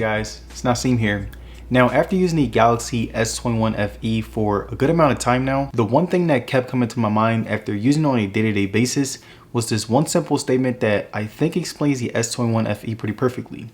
guys, it's Naseem here. Now, after using the Galaxy S21 FE for a good amount of time now, the one thing that kept coming to my mind after using it on a day-to-day basis was this one simple statement that I think explains the S21 FE pretty perfectly.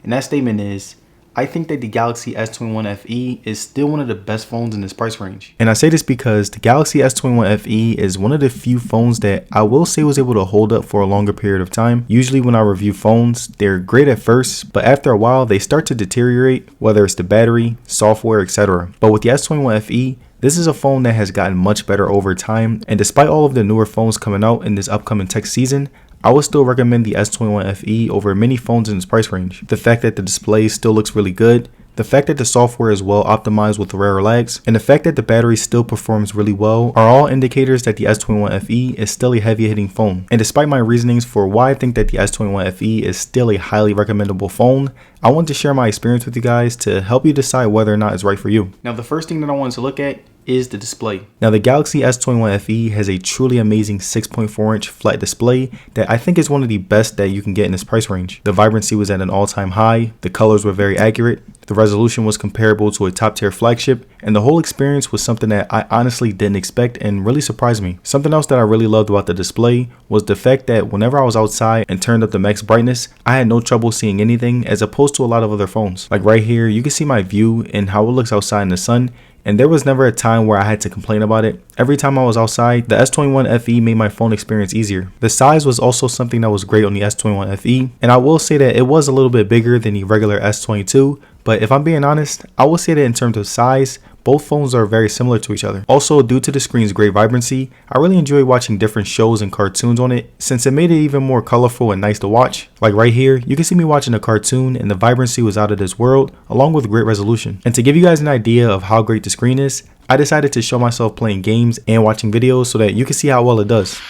And that statement is, I think that the Galaxy S21 FE is still one of the best phones in this price range. And I say this because the Galaxy S21 FE is one of the few phones that I will say was able to hold up for a longer period of time. Usually when I review phones, they're great at first, but after a while they start to deteriorate, whether it's the battery, software, etc. But with the S21 FE, this is a phone that has gotten much better over time, and despite all of the newer phones coming out in this upcoming tech season, I would still recommend the S21 FE over many phones in this price range. The fact that the display still looks really good, the fact that the software is well optimized with rare lags, and the fact that the battery still performs really well are all indicators that the S21 FE is still a heavy hitting phone. And despite my reasonings for why I think that the S21 FE is still a highly recommendable phone, I want to share my experience with you guys to help you decide whether or not it's right for you. Now, the first thing that I wanted to look at is the display. Now, the Galaxy S21 FE has a truly amazing 6.4-inch flat display that I think is one of the best that you can get in this price range. The vibrancy was at an all-time high, the colors were very accurate, the resolution was comparable to a top-tier flagship, and the whole experience was something that I honestly didn't expect and really surprised me. Something else that I really loved about the display was the fact that whenever I was outside and turned up the max brightness, I had no trouble seeing anything as opposed to a lot of other phones. Like right here, you can see my view and how it looks outside in the sun, and there was never a time where I had to complain about it. Every time I was outside, the S21 FE made my phone experience easier. The size was also something that was great on the S21 FE, and I will say that it was a little bit bigger than the regular S22, but if I'm being honest, I will say that in terms of size, both phones are very similar to each other. Also, due to the screen's great vibrancy, I really enjoy watching different shows and cartoons on it since it made it even more colorful and nice to watch. Like right here, you can see me watching a cartoon and the vibrancy was out of this world along with great resolution. And to give you guys an idea of how great the screen is, I decided to show myself playing games and watching videos so that you can see how well it does.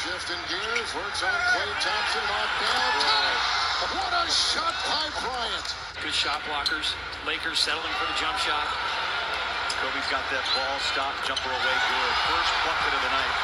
Shifting gears, works on Clay Thompson off ball. What a shot by Bryant. Good shot blockers. Lakers settling for the jump shot. Kobe's got that ball stopped, jumper away good. First bucket of the night.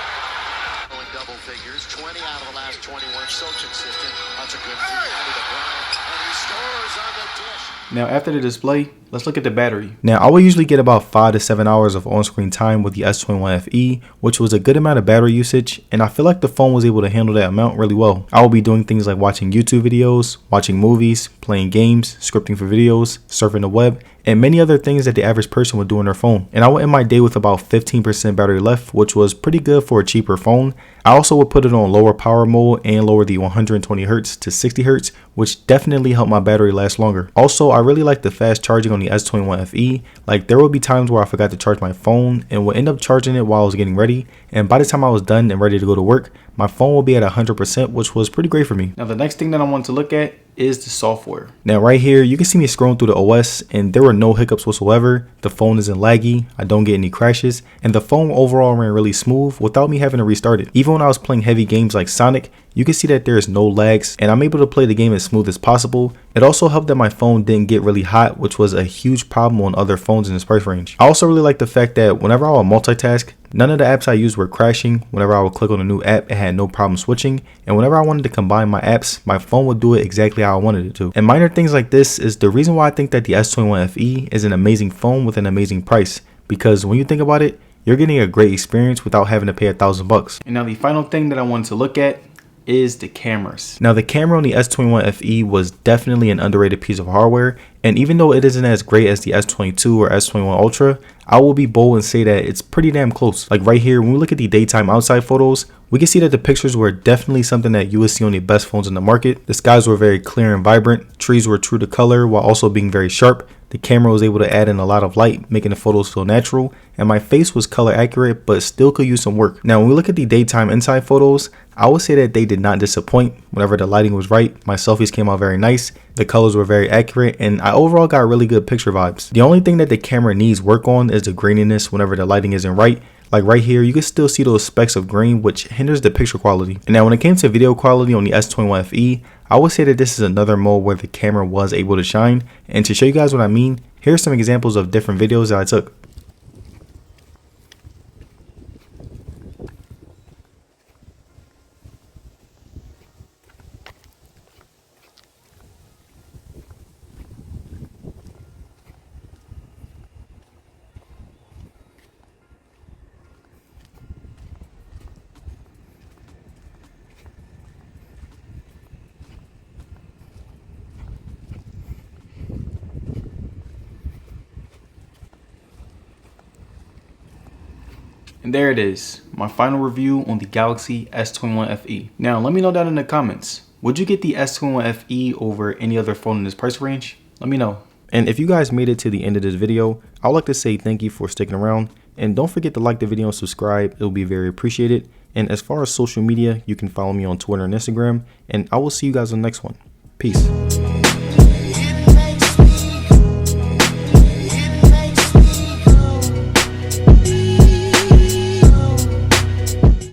Going double figures, 20 out of the last 21. So consistent. That's a good three to Bryant, and he scores on the dish. Now, after the display, let's look at the battery. Now, I will usually get about 5 to 7 hours of on-screen time with the S21 FE, which was a good amount of battery usage, and I feel like the phone was able to handle that amount really well. I will be doing things like watching YouTube videos, watching movies, playing games, scripting for videos, surfing the web, and many other things that the average person would do on their phone. And I would end my day with about 15% battery left, which was pretty good for a cheaper phone. I also would put it on lower power mode and lower the 120 Hz to 60 Hz, which definitely helped my battery last longer. Also, I really like the fast charging on the S21 FE. Like, there would be times where I forgot to charge my phone and would end up charging it while I was getting ready, and by the time I was done and ready to go to work, my phone will be at 100%, which was pretty great for me. Now, the next thing that I want to look at is the software. Now, right here, you can see me scrolling through the OS, and there were no hiccups whatsoever. The phone isn't laggy, I don't get any crashes, and the phone overall ran really smooth without me having to restart it. Even when I was playing heavy games like Sonic, you can see that there is no lags, and I'm able to play the game as smooth as possible. It also helped that my phone didn't get really hot, which was a huge problem on other phones in this price range. I also really like the fact that whenever I would multitask, none of the apps I used were crashing. Whenever I would click on a new app, it had no problem switching. And whenever I wanted to combine my apps, my phone would do it exactly how I wanted it to. And minor things like this is the reason why I think that the S21 FE is an amazing phone with an amazing price. Because when you think about it, you're getting a great experience without having to pay $1,000. And now the final thing that I wanted to look at is the cameras. Now, the camera on the S21 FE was definitely an underrated piece of hardware, and even though it isn't as great as the S22 or S21 Ultra, I will be bold and say that it's pretty damn close. Like right here, when we look at the daytime outside photos, we can see that the pictures were definitely something that you would see on the best phones in the market. The skies were very clear and vibrant, trees were true to color while also being very sharp. The camera was able to add in a lot of light, making the photos feel natural, and my face was color accurate but still could use some work. Now, when we look at the daytime inside photos, I would say that they did not disappoint. Whenever the lighting was right, my selfies came out very nice, the colors were very accurate, and I overall got really good picture vibes. The only thing that the camera needs work on is the graininess whenever the lighting isn't right. Like right here, you can still see those specks of green, which hinders the picture quality. And now when it came to video quality on the S21 FE, I would say that this is another mode where the camera was able to shine. And to show you guys what I mean, here's some examples of different videos that I took. And there it is, my final review on the Galaxy S21 FE. Now let me know down in the comments, would you get the S21 FE over any other phone in this price range? Let me know. And if you guys made it to the end of this video, I would like to say thank you for sticking around. And don't forget to like the video and subscribe, it will be very appreciated. And as far as social media, you can follow me on Twitter and Instagram. And I will see you guys on the next one. Peace.